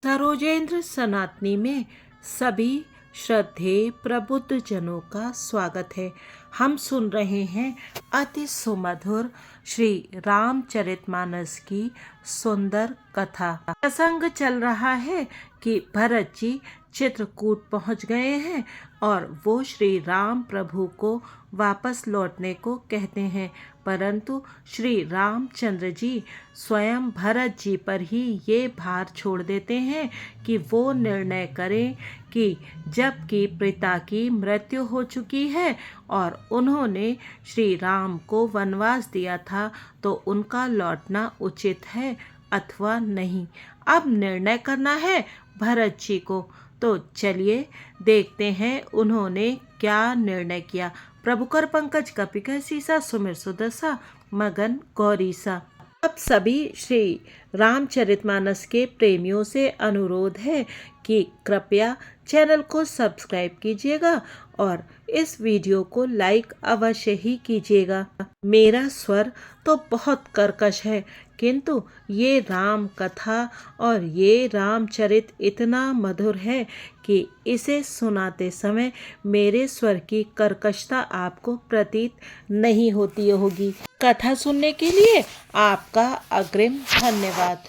सरोजेंद्र सनातनी में सभी श्रद्धेय प्रबुद्ध जनों का स्वागत है। हम सुन रहे हैं अति सुमधुर श्री रामचरितमानस की सुंदर कथा। प्रसंग चल रहा है कि भरत जी चित्रकूट पहुंच गए हैं और वो श्री राम प्रभु को वापस लौटने को कहते हैं, परंतु श्री रामचंद्र जी स्वयं भरत जी पर ही ये भार छोड़ देते हैं कि वो निर्णय करें कि जबकि पिता की मृत्यु हो चुकी है और उन्होंने श्री राम को वनवास दिया था तो उनका लौटना उचित है अथवा नहीं। अब निर्णय करना है भरत जी को। तो चलिए देखते हैं उन्होंने क्या निर्णय किया। प्रभुकर पंकज कपिका सीसा सुमिर सुदसा मगन गौरीसा। अब सभी श्री रामचरितमानस के प्रेमियों से अनुरोध है कि कृपया चैनल को सब्सक्राइब कीजिएगा और इस वीडियो को लाइक अवश्य ही कीजिएगा। मेरा स्वर तो बहुत कर्कश है, किंतु ये राम कथा और ये रामचरित इतना मधुर है कि इसे सुनाते समय मेरे स्वर की कर्कशता आपको प्रतीत नहीं होती होगी। कथा सुनने के लिए आपका अग्रिम धन्यवाद।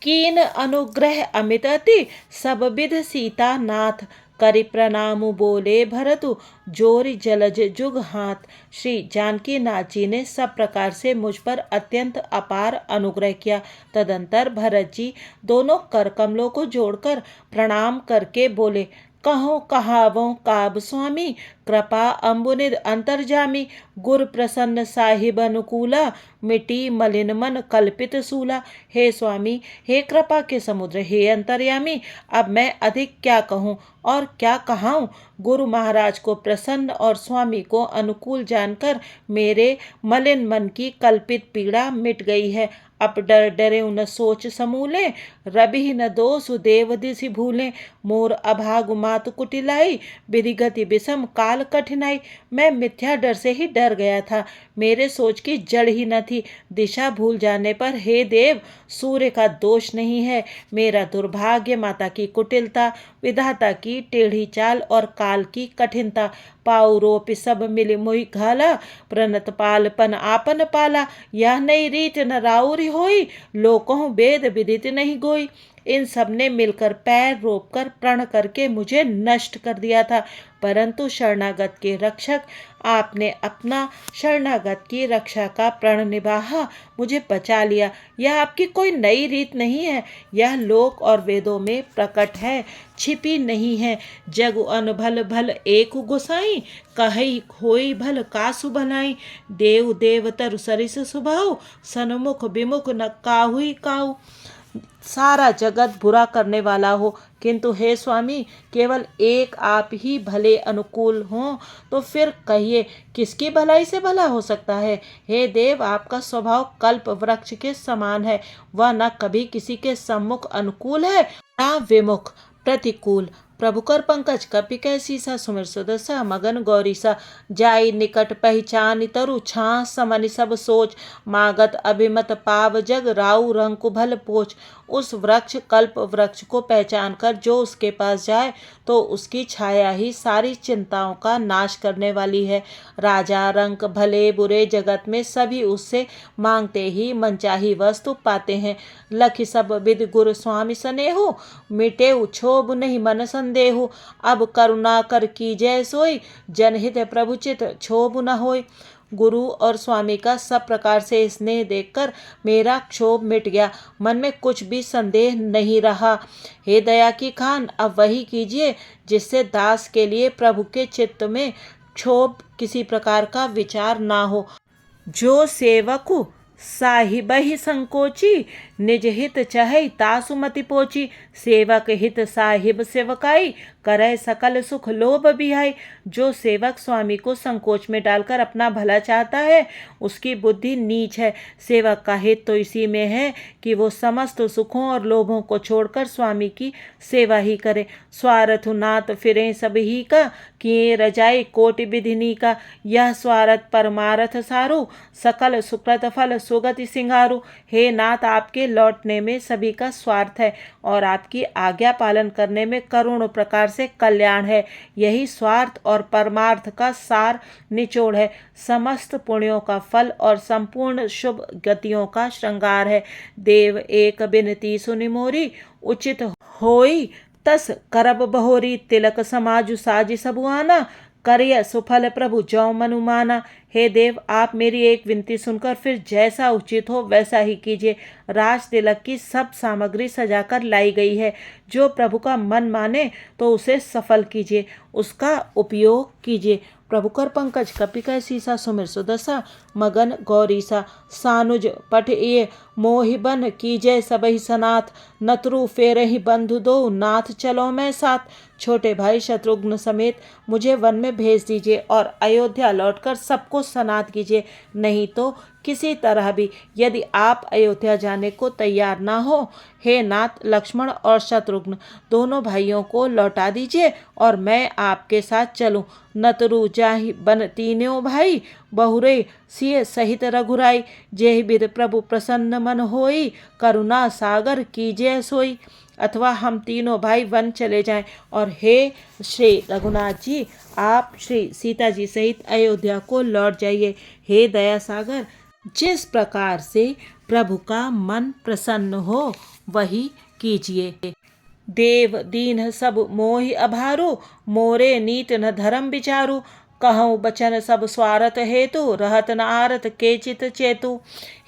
कीन अनुग्रह अमित अति सब विध सीता नाथ करि प्रणाम बोले भरतु जोरि जलज जुग हाथ। श्री जानकी नाथ जी ने सब प्रकार से मुझ पर अत्यंत अपार अनुग्रह किया। तदंतर भरत जी दोनों कर कमलों को जोड़कर प्रणाम करके बोले, कहो कहावों काब स्वामी कृपा अम्बुनिध अंतर्जामी गुर प्रसन्न साहिब अनुकूला मिटी मलिन मन कल्पित सूला। हे स्वामी, हे कृपा के समुद्र, हे अंतर्यामी, अब मैं अधिक क्या कहूँ और क्या कहाऊँ। गुरु महाराज को प्रसन्न और स्वामी को अनुकूल जानकर मेरे मलिन मन की कल्पित पीड़ा मिट गई है। अब डर डरे न सोच समूले रबि न दोष देव दिशि भूले। मोर अभागु मातु कुटिलाई विधि गति विषम काल कठिनाई। मैं मिथ्या डर से ही डर गया था, मेरे सोच की जड़ ही न थी। दिशा भूल जाने पर हे देव सूर्य का दोष नहीं है, मेरा दुर्भाग्य माता की कुटिलता, विधाता की टेढ़ी चाल और काल की कठिनता। पाऊ रोप सब मिले मोहि घाला प्रणत पालपन आपन पाला। यह नई रीत न राउरी होई लोकों वेद विदित नहीं गोई। इन सब ने मिलकर पैर रोपकर प्रण करके मुझे नष्ट कर दिया था, परंतु शरणागत के रक्षक आपने अपना शरणागत की रक्षा का प्रण निभाहा, मुझे बचा लिया। यह आपकी कोई नई रीत नहीं है, यह लोक और वेदों में प्रकट है, छिपी नहीं है। जग अन भल भल एक गोसाई कही होई भल कासु भलाई। देव देवतर सरिस सुभाव सन्मुख विमुख न काहुई काहू। सारा जगत बुरा करने वाला हो, किंतु हे स्वामी केवल एक आप ही भले अनुकूल हों तो फिर कहिए किसकी भलाई से भला हो सकता है। हे देव, आपका स्वभाव कल्प वृक्ष के समान है, वह न कभी किसी के सम्मुख अनुकूल है न विमुख प्रतिकूल। प्रभुकर पंकज कपिका सीसा सुमिर सुदसा मगन गौरीसा। जाई निकट पहचान तरु छां समनि सब सोच मागत अभिमत पाव जग राउ रंकु भल पोच। उस वृक्ष कल्प वृक्ष को पहचान कर जो उसके पास जाए तो उसकी छाया ही सारी चिंताओं का नाश करने वाली है। राजा रंक भले बुरे जगत में सभी उससे मांगते ही मनचाही वस्तु पाते हैं। लखि सब विद गुरु स्वामी स्नेहु मिटे क्षोभ नहीं मन संदेहु। अब करुणा कर कीजय सोई जनहित प्रभुचित क्षोभ न होय। गुरु और स्वामी का सब प्रकार से स्नेह देखकर मेरा क्षोभ मिट गया, मन में कुछ भी संदेह नहीं रहा। हे दया की खान, अब वही कीजिए जिससे दास के लिए प्रभु के चित्त में क्षोभ किसी प्रकार का विचार ना हो। जो सेवकु साहिब ही संकोची निज हित चहै तासु मति पोची। सेवक हित साहिब सेवकाई करे सकल सुख लोभ बिहाई। जो सेवक स्वामी को संकोच में डालकर अपना भला चाहता है उसकी बुद्धि नीच है। सेवक का हित तो इसी में है कि वो समस्त सुखों और लोभों को छोड़कर स्वामी की सेवा ही करे। स्वार्थ नाथ फिरे सब ही का किए रजाई कोटि विधिनी का। यह स्वार्थ परमारथ सारू सकल सुकृत फल सुगति सिंगारू। हे नाथ, आपके लौटने में सभी का स्वार्थ है और आपकी आज्ञा पालन करने में करोड़ों प्रकार से कल्याण है। यही स्वार्थ और परमार्थ का सार निचोड़ है, समस्त पुण्यों का फल और संपूर्ण शुभ गतियों का श्रृंगार है। देव एक बिनती सुनि मोरी, उचित होई तस करब बहोरी। तिलक समाजु साजी सबुआना, करिय सुफल प्रभु जौ मनु माना। हे देव, आप मेरी एक विनती सुनकर फिर जैसा उचित हो वैसा ही कीजिए। राज तिलक की सब सामग्री सजाकर लाई गई है। जो प्रभु का मन माने तो उसे सफल कीजिए, उसका उपयोग कीजिए। प्रभु कर पंकज कपिकय सीसा, सुमिर सुदशा मगन गौरीसा। सानुज पठ ये मोहि बन, कीजय सबहि सनाथ। नतरु फेरहि बंधु दो, नाथ चलो मैं साथ। छोटे भाई शत्रुघ्न समेत मुझे वन में भेज दीजिए और अयोध्या लौटकर सबको सनाथ कीजिए। नहीं तो किसी तरह भी यदि आप अयोध्या जाने को तैयार ना हो, हे नाथ लक्ष्मण और शत्रुघ्न दोनों भाइयों को लौटा दीजिए और मैं आपके साथ चलूं। नतरु जाहि बन तीनों भाई, बहुरे सिय सहित रघुराई। जेहि बिध प्रभु प्रसन्न मन होई, करुणा सागर कीजिए सोई। अथवा हम तीनों भाई वन चले जाएं और हे श्री रघुनाथ जी, आप श्री सीता जी सहित अयोध्या को लौट जाइए। हे दया सागर, जिस प्रकार से प्रभु का मन प्रसन्न हो वही कीजिए। देव दीन सब मोहि अभारू, मोरे नीत न धर्म विचारू। कहूँ बचन सब स्वार्थ हेतु, रहत न आरत के चित चेतु।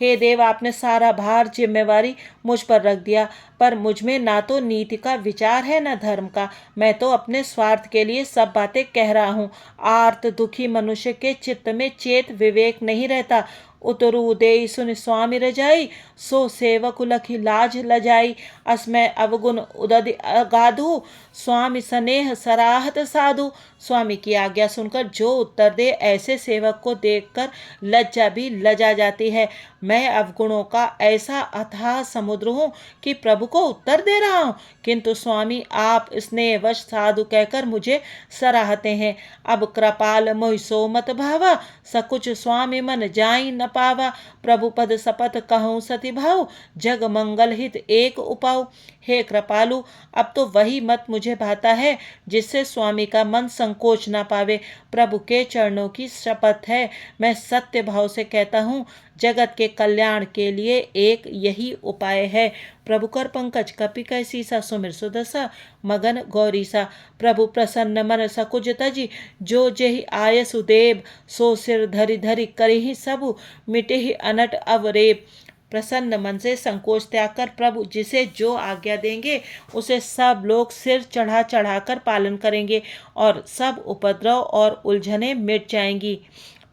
हे देव, आपने सारा भार जिम्मेवारी मुझ पर रख दिया, पर मुझ में ना तो नीति का विचार है न धर्म का। मैं तो अपने स्वार्थ के लिए सब बातें कह रहा हूँ। आर्त दुखी मनुष्य के चित्त में चेत विवेक नहीं रहता। उतरु देई सुन स्वामी रजाई, सो सेवक लखी लाज लजाई। अस्मय अवगुण उदधि अगाधु, स्वामी स्नेह सराहत साधु। स्वामी की आज्ञा सुनकर जो उत्तर दे, ऐसे सेवक को देखकर लज्जा भी लजा जाती है। मैं अवगुणों का ऐसा अथाह समुद्र हूँ कि प्रभु को उत्तर दे रहा हूँ, किंतु स्वामी आप स्नेहवश साधु कहकर मुझे सराहते हैं। अब कृपाल मोहि सो मत भावा, सकुच स्वामी मन जाई न पावा। प्रभु पद शपथ कहूँ सती भाव, जग मंगल हित एक उपाऊ। हे कृपालु, अब तो वही मत मुझे भाता है जिससे स्वामी का मन संकोच ना पावे। प्रभु के चरणों की शपथ है, मैं सत्य भाव से कहता हूँ, जगत के कल्याण के लिए एक यही उपाय है। प्रभु कर पंकज कपिकय सीसा, सुमिर सुदशा मगन गौरीसा। प्रभु प्रसन्न मन सकुज तजी, जो जेहि आय सुदेव। सो सिर धरि धरि करिहि सबु, मिटिहि अनट अवरेब। प्रसन्न मन से संकोच त्याग कर प्रभु जिसे जो आज्ञा देंगे उसे सब लोग सिर चढ़ा चढ़ाकर पालन करेंगे और सब उपद्रव और उलझने मिट जाएंगी।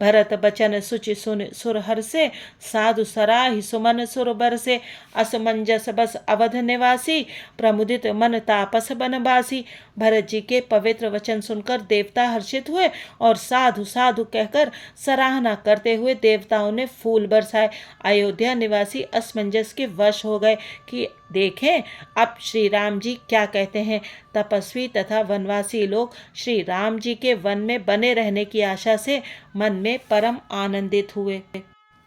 भरत बचन सुचि सुन सुर हर्षे, साधु सराहि सुमन सुर बरसे। असमंजस बस अवध निवासी, प्रमुदित मन तापस बनवासी। भरत जी के पवित्र वचन सुनकर देवता हर्षित हुए और साधु साधु कहकर सराहना करते हुए देवताओं ने फूल बरसाए। अयोध्या निवासी असमंजस के वश हो गए कि देखें अब श्री राम जी क्या कहते हैं। तपस्वी तथा वनवासी लोग श्री राम जी के वन में बने रहने की आशा से मन में परम आनंदित हुए।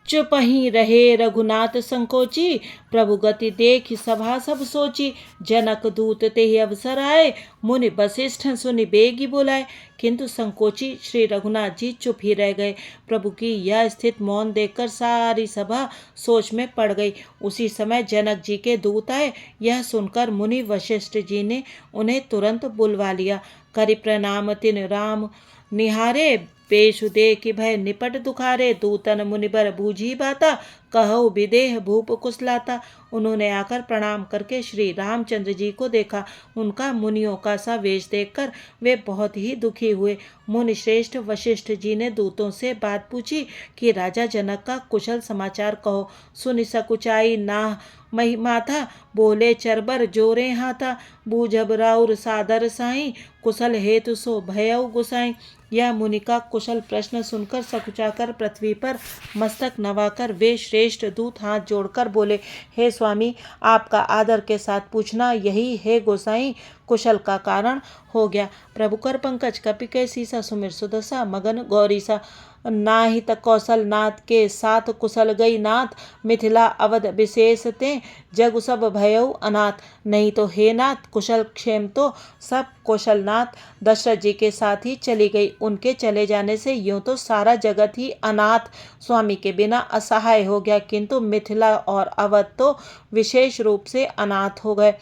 चुप ही रहे रघुनाथ संकोची, प्रभु गति देख सभा सब सोची। जनक दूत ते अवसर आए, मुनि वशिष्ठ सुनि बेगी बुलाए। किंतु संकोची श्री रघुनाथ जी चुप ही रह गए। प्रभु की यह स्थित मौन देखकर सारी सभा सोच में पड़ गई। उसी समय जनक जी के दूत आए। यह सुनकर मुनि वशिष्ठ जी ने उन्हें तुरंत बुलवा लिया। करि प्रणाम तिन राम निहारे, पेशु देख भय निपट दुखारे। दूतन मुनिबर बूझी बाता, कहो विदेह भूप कुशलाता। उन्होंने आकर प्रणाम करके श्री रामचंद्र जी को देखा। उनका मुनियों का सा वेश देखकर वे बहुत ही दुखी हुए। मुनि श्रेष्ठ वशिष्ठ जी ने दूतों से बात पूछी कि राजा जनक का कुशल समाचार कहो। सुनि सकुचाई नाह महिमा था, बोले चरबर जोरे हाथा। बूझब राउर सादर साई, कुशल हेतु सो भयउ गुसाई। यह मुनि का कुशल प्रश्न सुनकर सकुचाकर पृथ्वी पर मस्तक नवाकर वे श्रेष्ठ दूत हाथ जोड़कर बोले, हे स्वामी, आपका आदर के साथ पूछना यही है गोसाई कुशल का कारण हो गया। प्रभु कर पंकज कपिकय सीसा, सुमिर सुदशा मगन गौरीसा। नाहित कौशल नाथ के साथ कुशल गई नाथ, मिथिला अवध विशेष ते जग सब भयउ अनाथ। नहीं तो हे नाथ कुशल क्षेम तो सब कौशलनाथ दशरथ जी के साथ ही चली गई। उनके चले जाने से यूं तो सारा जगत ही अनाथ स्वामी के बिना असहाय हो गया, किंतु मिथिला और अवध तो विशेष रूप से अनाथ हो गए।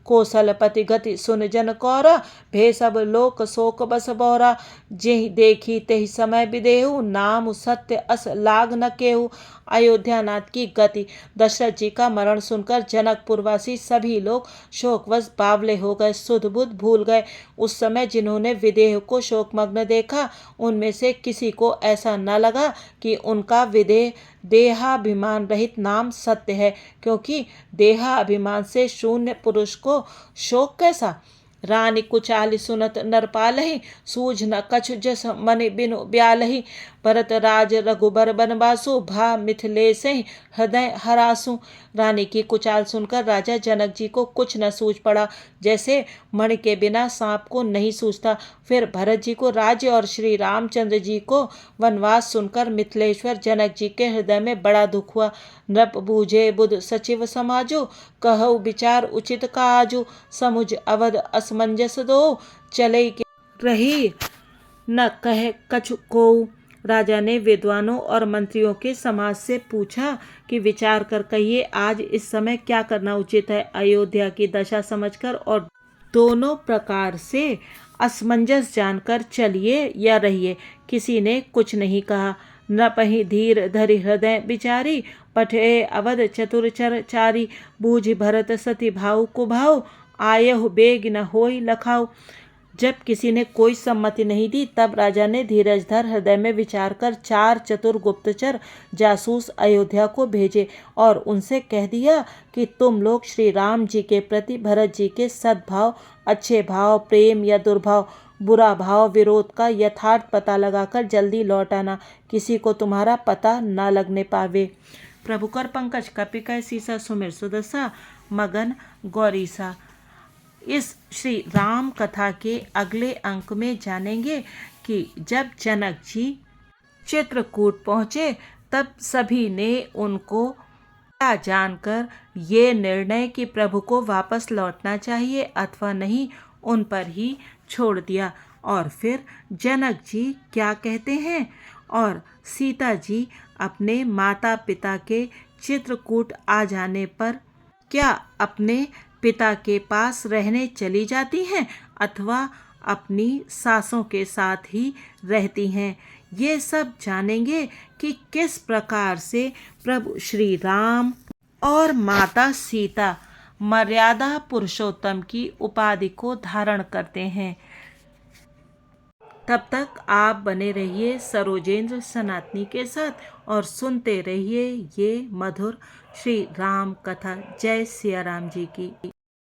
कौशलपति गति सुन जन कौरा, भे सब लोक शोक बस बौरा। जेहि देखी तेहि समय विदेहु, नाम सत्य अस लाग न केहू। अयोध्या नाथ की गति। दशरथ जी का मरण सुनकर जनकपुरवासी सभी लोग शोकवश बावले हो गए, सुध बुध भूल गए। उस समय जिन्होंने विदेह को शोकमग्न देखा, उनमें से किसी को ऐसा न लगा कि उनका विदेह देहाभिमान रहित नाम सत्य है, क्योंकि देहाभिमान से शून्य पुरुष को शोक कैसा। रानी कुचाली सुनत नरपालहि, सूझ न कछु जस मन बिनु ब्यालहि। भरत राज रघुबर बनवासु, भा मिथिलेश हृदय हरासु। रानी की कुचाल सुनकर राजा जनक जी को कुछ न सूझ पड़ा, जैसे मणि के बिना सांप को नहीं सूझता। फिर भरत जी को राज्य और श्री रामचंद्र जी को वनवास सुनकर मिथिलेश्वर जनक जी के हृदय में बड़ा दुख हुआ। नृप बूझे बुध सचिव समाजो, कहु विचार उचित काजु। समुझ अवध असमंजस दो, चले के रही न कहे कछु को। राजा ने विद्वानों और मंत्रियों के समाज से पूछा कि विचार कर कहिए, आज इस समय क्या करना उचित है। अयोध्या की दशा समझकर और दोनों प्रकार से असमंजस जानकर चलिए या रहिए। किसी ने कुछ नहीं कहा। न पही धीर धरि हृदय विचारी, पठे अवध चतुरचर चारी। बूझ भरत सती भाव कुभाव, आयहु बेग न होई लखाऊ। जब किसी ने कोई सम्मति नहीं दी, तब राजा ने धीरज धर हृदय में विचार कर 4 चतुर गुप्तचर जासूस अयोध्या को भेजे और उनसे कह दिया कि तुम लोग श्री राम जी के प्रति भरत जी के सद्भाव, अच्छे भाव, प्रेम या दुर्भाव, बुरा भाव, विरोध का यथार्थ पता लगाकर जल्दी लौट आना, किसी को तुम्हारा पता न लगने पावे। प्रभु कर पंकज कपिकय सीसा, सुमिर सुदसा मगन गौरीसा। इस श्री राम कथा के अगले अंक में जानेंगे कि जब जनक जी चित्रकूट पहुँचे, तब सभी ने उनको क्या जानकर ये निर्णय कि प्रभु को वापस लौटना चाहिए अथवा नहीं, उन पर ही छोड़ दिया। और फिर जनक जी क्या कहते हैं और सीता जी अपने माता पिता के चित्रकूट आ जाने पर क्या अपने पिता के पास रहने चली जाती हैं अथवा अपनी सासों के साथ ही रहती हैं, ये सब जानेंगे कि किस प्रकार से प्रभु श्री राम और माता सीता मर्यादा पुरुषोत्तम की उपाधि को धारण करते हैं। तब तक आप बने रहिए सरोजेंद्र सनातनी के साथ और सुनते रहिए ये मधुर श्री राम कथा। जय सिया राम जी की।